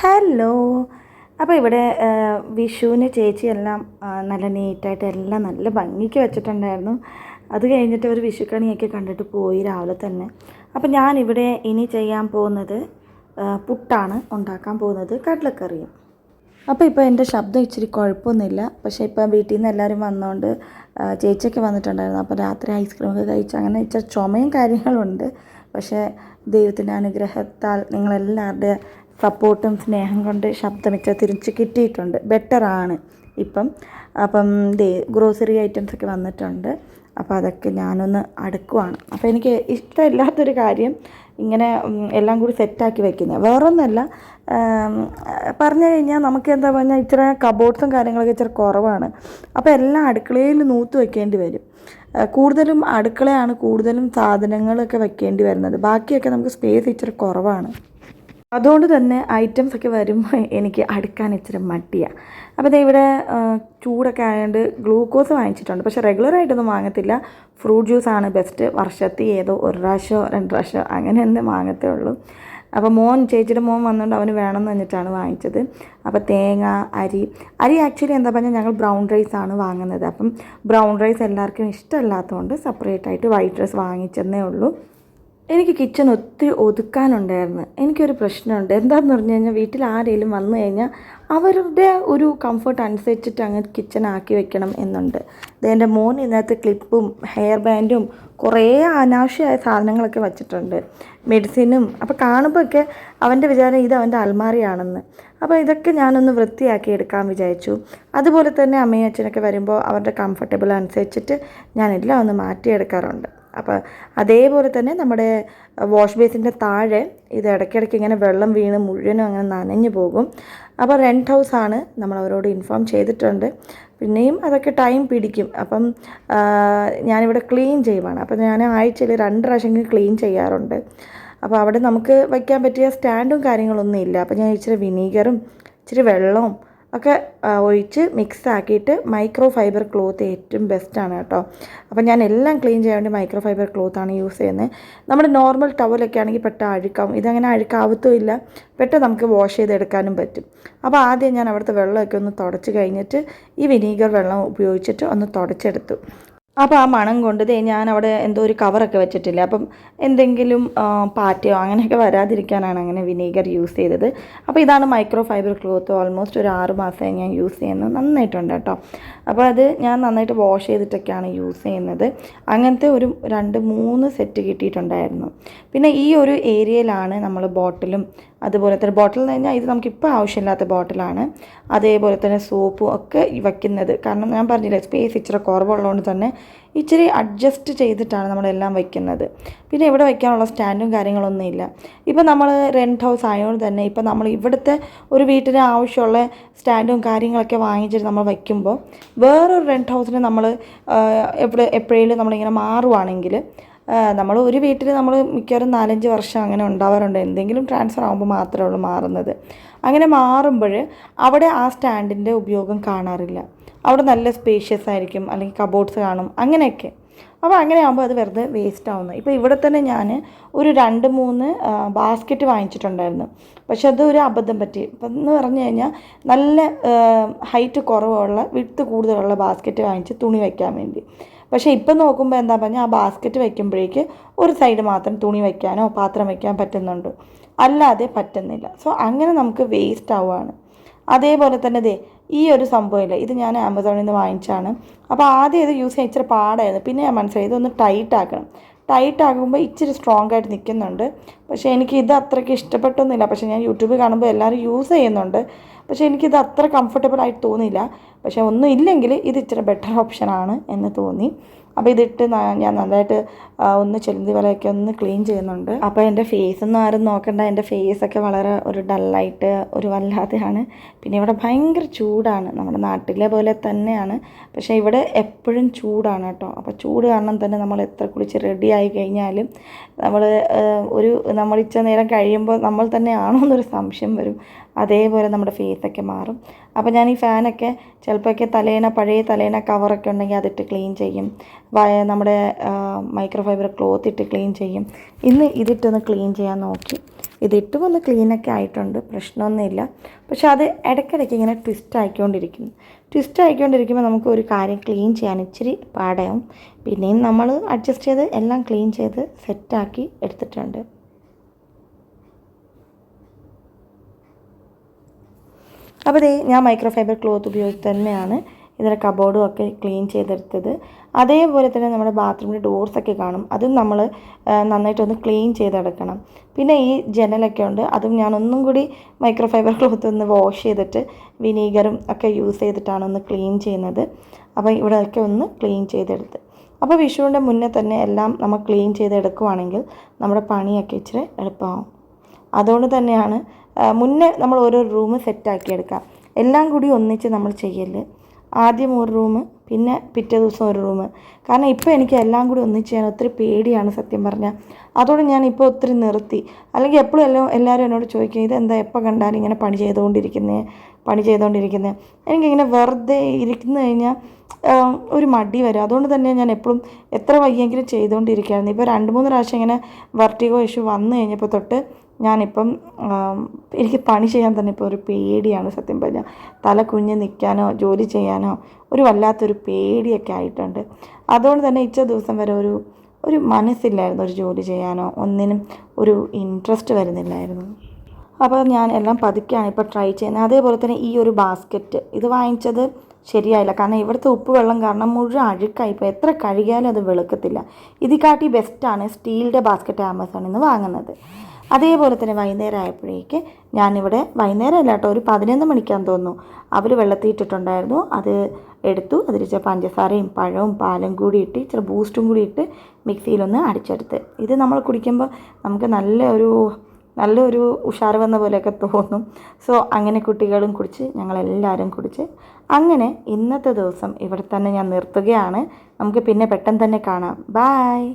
Hello. അപ്പോൾ ഇവിടെ വിഷുവിന് ചേച്ചിയെല്ലാം നല്ല നീറ്റായിട്ട് എല്ലാം നല്ല ഭംഗിക്ക് വെച്ചിട്ടുണ്ടായിരുന്നു. അത് കഴിഞ്ഞിട്ട് ഒരു വിഷുക്കണിയൊക്കെ കണ്ടിട്ട് പോയി രാവിലെ തന്നെ. അപ്പോൾ ഞാനിവിടെ ഇനി ചെയ്യാൻ പോകുന്നത് പുട്ടാണ് ഉണ്ടാക്കാൻ പോകുന്നത്, കടലക്കറിയും. അപ്പോൾ ഇപ്പോൾ എൻ്റെ ശബ്ദം ഇച്ചിരി കുഴപ്പമൊന്നുമില്ല. പക്ഷേ ഇപ്പോൾ വീട്ടിൽ നിന്ന് എല്ലാവരും വന്നുകൊണ്ട് ചേച്ചിയൊക്കെ വന്നിട്ടുണ്ടായിരുന്നു. അപ്പോൾ രാത്രി ഐസ്ക്രീമൊക്കെ കഴിച്ച് അങ്ങനെ ഇച്ചിരി ചുമയും കാര്യങ്ങളുണ്ട്. പക്ഷേ ദൈവത്തിൻ്റെ അനുഗ്രഹത്താൽ നിങ്ങളെല്ലാവരുടെ സപ്പോർട്ടും സ്നേഹം കൊണ്ട് ശബ്ദം ഇച്ചിരി തിരിച്ച് കിട്ടിയിട്ടുണ്ട്, ബെറ്ററാണ് ഇപ്പം. അപ്പം ഗ്രോസറി ഐറ്റംസൊക്കെ വന്നിട്ടുണ്ട്. അപ്പോൾ അതൊക്കെ ഞാനൊന്ന് അടുക്കുവാണ്. അപ്പോൾ എനിക്ക് ഇഷ്ടമില്ലാത്തൊരു കാര്യം ഇങ്ങനെ എല്ലാം കൂടി സെറ്റാക്കി വയ്ക്കുന്നത്. വേറൊന്നുമല്ല, പറഞ്ഞു കഴിഞ്ഞാൽ നമുക്ക് എന്താ പറഞ്ഞാൽ ഇച്ചിരി കബോർഡ്സും കാര്യങ്ങളൊക്കെ ഇച്ചിരി കുറവാണ്. അപ്പോൾ എല്ലാം അടുക്കളയിൽ നൂത്ത് വയ്ക്കേണ്ടി വരും. കൂടുതലും അടുക്കളയാണ് കൂടുതലും സാധനങ്ങളൊക്കെ വയ്ക്കേണ്ടി വരുന്നത്. ബാക്കിയൊക്കെ നമുക്ക് സ്പേസ് ഇച്ചിരി കുറവാണ്. അതുകൊണ്ട് തന്നെ ഐറ്റംസൊക്കെ വരുമ്പോൾ എനിക്ക് അടുക്കാൻ ഇച്ചിരി മടിയാണ്. അപ്പോൾ ഇവിടെ ചൂടൊക്കെ ആയതുകൊണ്ട് ഗ്ലൂക്കോസ് വാങ്ങിച്ചിട്ടുണ്ട്. പക്ഷേ റെഗുലറായിട്ടൊന്നും വാങ്ങത്തില്ല. ഫ്രൂട്ട് ജ്യൂസാണ് ബെസ്റ്റ്. വർഷത്തിൽ ഏതോ ഒരു പ്രാവശ്യമോ 2 പ്രാവശ്യമോ അങ്ങനെ തന്നെ വാങ്ങത്തേ ഉള്ളൂ. അപ്പോൾ ചേച്ചിയുടെ മോൻ വന്നുകൊണ്ട് അവന് വേണമെന്ന് പറഞ്ഞിട്ടാണ് വാങ്ങിച്ചത്. അപ്പോൾ തേങ്ങ, അരി ആക്ച്വലി എന്താ പറഞ്ഞാൽ ഞങ്ങൾ ബ്രൗൺ റൈസാണ് വാങ്ങുന്നത്. അപ്പം ബ്രൗൺ റൈസ് എല്ലാവർക്കും ഇഷ്ടമല്ലാത്തതുകൊണ്ട് സെപ്പറേറ്റായിട്ട് വൈറ്റ് റൈസ് വാങ്ങിച്ചെന്നേ ഉള്ളൂ. എനിക്ക് കിച്ചൺ ഒത്തിരി ഒതുക്കാനുണ്ടായിരുന്നു. എനിക്കൊരു പ്രശ്നമുണ്ട്. എന്താണെന്ന് പറഞ്ഞു കഴിഞ്ഞാൽ വീട്ടിൽ ആരെങ്കിലും വന്നു കഴിഞ്ഞാൽ അവരുടെ ഒരു കംഫർട്ട് അനുസരിച്ചിട്ട് അങ്ങ് കിച്ചൺ ആക്കി വെക്കണം എന്നുണ്ട്. എൻ്റെ മോൻ ഇതിനകത്ത് ക്ലിപ്പും ഹെയർ ബാൻഡും കുറേ അനാവശ്യമായ സാധനങ്ങളൊക്കെ വെച്ചിട്ടുണ്ട്, മെഡിസിനും. അപ്പോൾ കാണുമ്പോഴൊക്കെ അവൻ്റെ വിചാരം ഇത് അവൻ്റെ അൽമാരിയാണെന്ന്. അപ്പോൾ ഇതൊക്കെ ഞാനൊന്ന് വൃത്തിയാക്കി എടുക്കാൻ വിചാരിച്ചു. അതുപോലെ തന്നെ അമ്മയും അച്ഛനൊക്കെ വരുമ്പോൾ അവരുടെ കംഫർട്ടബിൾ അനുസരിച്ചിട്ട് ഞാനെല്ലാം ഒന്ന് മാറ്റിയെടുക്കാറുണ്ട്. അപ്പോൾ അതേപോലെ തന്നെ നമ്മുടെ വാഷ് ബേസിൻ്റെ താഴെ ഇത് ഇടയ്ക്കിടയ്ക്ക് ഇങ്ങനെ വെള്ളം വീണ് മുഴുവനും അങ്ങനെ നനഞ്ഞു പോകും. അപ്പോൾ റെൻറ്റ് ഹൗസാണ്, നമ്മളവരോട് ഇൻഫോം ചെയ്തിട്ടുണ്ട്. പിന്നെയും അതൊക്കെ ടൈം പിടിക്കും. അപ്പം ഞാനിവിടെ ക്ലീൻ ചെയ്യുവാണ്. അപ്പോൾ ഞാൻ ആഴ്ചയിൽ 2 പ്രാവശ്യമെങ്കിലും ക്ലീൻ ചെയ്യാറുണ്ട്. അപ്പോൾ അവിടെ നമുക്ക് വയ്ക്കാൻ പറ്റിയ സ്റ്റാൻഡും കാര്യങ്ങളൊന്നും ഇല്ല. അപ്പോൾ ഞാൻ ഇച്ചിരി വിനീഗറും ഇച്ചിരി വെള്ളവും ഒക്കെ ഒഴിച്ച് മിക്സ് ആക്കിയിട്ട് മൈക്രോ ഫൈബർ ക്ലോത്ത് ഏറ്റവും ബെസ്റ്റാണ് കേട്ടോ. അപ്പോൾ ഞാൻ എല്ലാം ക്ലീൻ ചെയ്യാൻ വേണ്ടി മൈക്രോ ഫൈബർ ക്ലോത്താണ് യൂസ് ചെയ്യുന്നത്. നമ്മുടെ നോർമൽ ടവലൊക്കെ ആണെങ്കിൽ പെട്ടെന്ന് അഴുക്കാവും. ഇതങ്ങനെ അഴുക്കാവത്തും ഇല്ല, പെട്ടെന്ന് നമുക്ക് വാഷ് ചെയ്തെടുക്കാനും പറ്റും. അപ്പോൾ ആദ്യം ഞാൻ അവിടുത്തെ വെള്ളമൊക്കെ ഒന്ന് തുടച്ച് കഴിഞ്ഞിട്ട് ഈ വിനീഗർ വെള്ളം ഉപയോഗിച്ചിട്ട് ഒന്ന് തുടച്ചെടുത്തു. അപ്പോൾ ആ മണം കൊണ്ട് ഞാൻ അവിടെ എന്തോ ഒരു കവറൊക്കെ വെച്ചിട്ടില്ല. അപ്പം എന്തെങ്കിലും പാറ്റയോ അങ്ങനെയൊക്കെ വരാതിരിക്കാനാണ് അങ്ങനെ വിനീഗർ യൂസ് ചെയ്തത്. അപ്പോൾ ഇതാണ് മൈക്രോ ഫൈബർ ക്ലോത്ത്. ഓൾമോസ്റ്റ് ഒരു 6 മാസമായി ഞാൻ യൂസ് ചെയ്യുന്നത്. നന്നായിട്ടുണ്ട് കേട്ടോ. അപ്പോൾ അത് ഞാൻ നന്നായിട്ട് വാഷ് ചെയ്തിട്ടൊക്കെയാണ് യൂസ് ചെയ്യുന്നത്. അങ്ങനത്തെ ഒരു 2-3 സെറ്റ് കിട്ടിയിട്ടുണ്ടായിരുന്നു. പിന്നെ ഈ ഒരു ഏരിയയിലാണ് നമ്മൾ ബോട്ടിലും അതുപോലെ തന്നെ ബോട്ടിൽ എന്ന് കഴിഞ്ഞാൽ ഇത് നമുക്കിപ്പോൾ ആവശ്യമില്ലാത്ത ബോട്ടിലാണ്. അതേപോലെ തന്നെ സോപ്പും ഒക്കെ വയ്ക്കുന്നത്. കാരണം ഞാൻ പറഞ്ഞില്ലേ, സ്പേസ് ഇച്ചിരി കുറവുള്ളതുകൊണ്ട് തന്നെ ഇച്ചിരി അഡ്ജസ്റ്റ് ചെയ്തിട്ടാണ് നമ്മളെല്ലാം വയ്ക്കുന്നത്. പിന്നെ ഇവിടെ വയ്ക്കാനുള്ള സ്റ്റാൻഡും കാര്യങ്ങളൊന്നും ഇല്ല. ഇപ്പം നമ്മൾ റെൻറ്റ് ഹൗസ് ആയതുകൊണ്ട് തന്നെ ഇപ്പം നമ്മൾ ഇവിടുത്തെ ഒരു വീട്ടിന് ആവശ്യമുള്ള സ്റ്റാൻഡും കാര്യങ്ങളൊക്കെ വാങ്ങിച്ചിട്ട് നമ്മൾ വയ്ക്കുമ്പോൾ വേറൊരു റെൻറ്റ് ഹൗസിന് നമ്മൾ എപ്പോഴേലും നമ്മളിങ്ങനെ മാറുവാണെങ്കിൽ നമ്മൾ ഒരു വീട്ടിൽ നമ്മൾ മിക്കവാറും 4-5 വർഷം അങ്ങനെ ഉണ്ടാവാറുണ്ട്. എന്തെങ്കിലും ട്രാൻസ്ഫർ ആകുമ്പോൾ മാത്രമേ ഉള്ളൂ മാറുന്നത്. അങ്ങനെ മാറുമ്പോൾ അവിടെ ആ സ്റ്റാൻഡിൻ്റെ ഉപയോഗം കാണാറില്ല. അവിടെ നല്ല സ്പേഷ്യസ് ആയിരിക്കും, അല്ലെങ്കിൽ കബോർഡ്സ് കാണും, അങ്ങനെയൊക്കെ. അപ്പോൾ അങ്ങനെ ആകുമ്പോൾ അത് വെറുതെ വേസ്റ്റ് ആവുന്നു. ഇപ്പോൾ ഇവിടെ തന്നെ ഞാൻ ഒരു 2-3 ബാസ്ക്കറ്റ് വാങ്ങിച്ചിട്ടുണ്ടായിരുന്നു. പക്ഷെ അത് ഒരു അബദ്ധം പറ്റി. ഇപ്പം എന്ന് പറഞ്ഞു കഴിഞ്ഞാൽ നല്ല ഹൈറ്റ് കുറവുള്ള വിഡ്ത്ത് കൂടുതലുള്ള ബാസ്ക്കറ്റ് വാങ്ങിച്ച് തുണി വയ്ക്കാൻ വേണ്ടി. പക്ഷേ ഇപ്പം നോക്കുമ്പോൾ എന്താ പറഞ്ഞാൽ ആ ബാസ്ക്കറ്റ് വയ്ക്കുമ്പോഴേക്ക് ഒരു സൈഡ് മാത്രം തുണി വയ്ക്കാനോ പാത്രം വയ്ക്കാൻ പറ്റുന്നുണ്ട്, അല്ലാതെ പറ്റുന്നില്ല. സോ അങ്ങനെ നമുക്ക് വേസ്റ്റ് ആവുകയാണ്. അതേപോലെ തന്നെ ഈ ഒരു സംഭവമില്ല, ഇത് ഞാൻ ആമസോണിൽ നിന്ന് വാങ്ങിച്ചാണ്. അപ്പോൾ ആദ്യം ഇത് യൂസ് ചെയ്യാൻ ഇച്ചിരി പാടായിരുന്നു. പിന്നെ ഞാൻ മനസ്സിലായി ഇതൊന്ന് ടൈറ്റ് ആക്കണം. ടൈറ്റ് ആകുമ്പോൾ ഇച്ചിരി സ്ട്രോങ് ആയിട്ട് നിൽക്കുന്നുണ്ട്. പക്ഷേ എനിക്കിത് അത്രയ്ക്ക് ഇഷ്ടപ്പെട്ടൊന്നുമില്ല. പക്ഷേ ഞാൻ യൂട്യൂബിൽ കാണുമ്പോൾ എല്ലാവരും യൂസ് ചെയ്യുന്നുണ്ട്. പക്ഷേ എനിക്കിത് അത്ര കംഫർട്ടബിൾ ആയിട്ട് തോന്നിയില്ല. പക്ഷേ ഒന്നും ഇല്ലെങ്കിൽ ഇത് ഇച്ചിരി ബെറ്റർ ഓപ്ഷനാണ് എന്ന് തോന്നി. അപ്പോൾ ഇതിട്ട് ഞാൻ നന്നായിട്ട് ഒന്ന് ചെലുന്തി വലയൊക്കെ ഒന്ന് ക്ലീൻ ചെയ്യുന്നുണ്ട്. അപ്പോൾ എൻ്റെ ഫേസൊന്നും ആരും നോക്കണ്ട. എൻ്റെ ഫേസൊക്കെ വളരെ ഒരു ഡല്ലായിട്ട് ഒരു വല്ലാതെയാണ്. പിന്നെ ഇവിടെ ഭയങ്കര ചൂടാണ്, നമ്മുടെ നാട്ടിലെ പോലെ തന്നെയാണ്. പക്ഷേ ഇവിടെ എപ്പോഴും ചൂടാണ് കേട്ടോ. അപ്പോൾ ചൂട് കാരണം തന്നെ നമ്മൾ എത്ര കുളിച്ച് റെഡി ആയി കഴിഞ്ഞാലും നമ്മൾ ഇച്ചിരി നേരം കഴിയുമ്പോൾ നമ്മൾ തന്നെയാണോ എന്നൊരു സംശയം വരും. അതേപോലെ നമ്മുടെ ഫേസ് ഷേപ്പൊക്കെ മാറും. അപ്പോൾ ഞാൻ ഈ ഫാനൊക്കെ ചിലപ്പോഴൊക്കെ പഴയ തലേണ കവറൊക്കെ ഉണ്ടെങ്കിൽ അതിട്ട് ക്ലീൻ ചെയ്യും. നമ്മുടെ മൈക്രോ ഫൈബർ ക്ലോത്ത് ഇട്ട് ക്ലീൻ ചെയ്യും. ഇന്ന് ഇതിട്ടൊന്ന് ക്ലീൻ ചെയ്യാൻ നോക്കി. ഇതിട്ടും ഒന്ന് ക്ലീനൊക്കെ ആയിട്ടുണ്ട്, പ്രശ്നമൊന്നുമില്ല. പക്ഷെ അത് ഇടയ്ക്കിടയ്ക്ക് ഇങ്ങനെ ട്വിസ്റ്റ് ആയിക്കൊണ്ടിരിക്കുമ്പോൾ നമുക്ക് ഒരു കാര്യം ക്ലീൻ ചെയ്യാൻ ഇച്ചിരി പാടാവും. പിന്നെയും നമ്മൾ അഡ്ജസ്റ്റ് ചെയ്ത് എല്ലാം ക്ലീൻ ചെയ്ത് സെറ്റാക്കി എടുത്തിട്ടുണ്ട്. അപ്പോൾ ഞാൻ മൈക്രോ ഫൈബർ ക്ലോത്ത് ഉപയോഗിച്ച് തന്നെയാണ് ഇതിൻ്റെ കബോർഡും ഒക്കെ ക്ലീൻ ചെയ്തെടുത്തത്. അതേപോലെ തന്നെ നമ്മുടെ ബാത്റൂമിൻ്റെ ഡോർസൊക്കെ കാണും, അതും നമ്മൾ നന്നായിട്ടൊന്ന് ക്ലീൻ ചെയ്തെടുക്കണം. പിന്നെ ഈ ജനലൊക്കെ ഉണ്ട്, അതും ഞാൻ ഒന്നും കൂടി മൈക്രോ ഫൈബർ ക്ലോത്ത് ഒന്ന് വാഷ് ചെയ്തിട്ട് വിനീഗറും ഒക്കെ യൂസ് ചെയ്തിട്ടാണ് ഒന്ന് ക്ലീൻ ചെയ്യുന്നത്. അപ്പോൾ ഇവിടെയൊക്കെ ഒന്ന് ക്ലീൻ ചെയ്തെടുത്ത്, അപ്പോൾ വിഷുവിൻ്റെ മുന്നേ തന്നെ എല്ലാം നമ്മൾ ക്ലീൻ ചെയ്തെടുക്കുവാണെങ്കിൽ നമ്മുടെ പണിയൊക്കെ ഇച്ചിരി എളുപ്പമാവും. അതുകൊണ്ട് തന്നെയാണ് മുന്നേ നമ്മൾ ഓരോ റൂം സെറ്റാക്കിയെടുക്കാം. എല്ലാം കൂടി ഒന്നിച്ച് നമ്മൾ ചെയ്യല്. ആദ്യം ഒരു റൂം, പിന്നെ പിറ്റേ ദിവസം ഒരു റൂം. കാരണം ഇപ്പോൾ എനിക്ക് എല്ലാം കൂടി ഒന്നിച്ച് ചെയ്യാൻ ഒത്തിരി പേടിയാണ് സത്യം പറഞ്ഞാൽ. അതോടെ ഞാനിപ്പോൾ ഒത്തിരി നിർത്തി. അല്ലെങ്കിൽ എപ്പോഴും എല്ലാവരും എന്നോട് ചോദിക്കും, ഇതെന്താ എപ്പോൾ കണ്ടാലും ഇങ്ങനെ പണി ചെയ്തുകൊണ്ടിരിക്കുന്നത്. എനിക്കിങ്ങനെ വെറുതെ ഇരിക്കുന്നു കഴിഞ്ഞാൽ ഒരു മടി വരും. അതുകൊണ്ട് തന്നെ ഞാൻ എപ്പോഴും എത്ര വയ്യെങ്കിലും ചെയ്തുകൊണ്ടിരിക്കുകയായിരുന്നു. ഇപ്പോൾ 2-3 പ്രാവശ്യം ഇങ്ങനെ വെർട്ടിഗോ ഇഷ്യൂ വന്നു കഴിഞ്ഞപ്പോൾ തൊട്ട് ഞാനിപ്പം എനിക്ക് പണി ചെയ്യാൻ തന്നെ ഇപ്പോൾ ഒരു പേടിയാണ് സത്യം പറഞ്ഞാൽ. തല കുഞ്ഞ് നിൽക്കാനോ ജോലി ചെയ്യാനോ ഒരു വല്ലാത്തൊരു പേടിയൊക്കെ ആയിട്ടുണ്ട്. അതുകൊണ്ട് തന്നെ ഇച്ച ദിവസം വരെ ഒരു മനസ്സില്ലായിരുന്നു ഒരു ജോലി ചെയ്യാനോ ഒന്നിനും ഒരു ഇൻട്രസ്റ്റ് വരുന്നില്ലായിരുന്നു. അപ്പോൾ ഞാൻ എല്ലാം പതുക്കെയാണ് ഇപ്പോൾ ട്രൈ ചെയ്യുന്നത്. അതേപോലെ തന്നെ ഈ ഒരു ബാസ്ക്കറ്റ് ഇത് വാങ്ങിച്ചത് ശരിയായില്ല. കാരണം ഇവിടുത്തെ ഉപ്പ് വെള്ളം കാരണം മുഴുവൻ അഴുക്കായിപ്പോൾ എത്ര കഴുകിയാലും അത് വെളുക്കത്തില്ല. ഇതിക്കാട്ടി ബെസ്റ്റാണ് സ്റ്റീലിൻ്റെ ബാസ്ക്കറ്റ് ആമസോണിൽ നിന്ന് വാങ്ങുന്നത്. അതേപോലെ തന്നെ വൈകുന്നേരം ആയപ്പോഴേക്ക് ഞാനിവിടെ വൈകുന്നേരമല്ല കേട്ടോ, ഒരു 11 മണിക്കാന്ന് തോന്നുന്നു, അവർ വെള്ളത്തിയിട്ടിട്ടുണ്ടായിരുന്നു. അത് എടുത്തു, അതിൽ ഇച്ചിരി പഞ്ചസാരയും പഴവും പാലും കൂടി ഇട്ട് ഇച്ചിരി ബൂസ്റ്റും കൂടി ഇട്ട് മിക്സിയിലൊന്ന് അടിച്ചെടുത്ത്. ഇത് നമ്മൾ കുടിക്കുമ്പോൾ നമുക്ക് നല്ലൊരു ഉഷാറ് വന്ന പോലെയൊക്കെ തോന്നും. സോ അങ്ങനെ കുട്ടികളും കുടിച്ച് ഞങ്ങളെല്ലാവരും കുടിച്ച് അങ്ങനെ ഇന്നത്തെ ദിവസം ഇവിടെ തന്നെ ഞാൻ നിർത്തുകയാണ്. നമുക്ക് പിന്നെ പെട്ടെന്ന് തന്നെ കാണാം. ബായ്.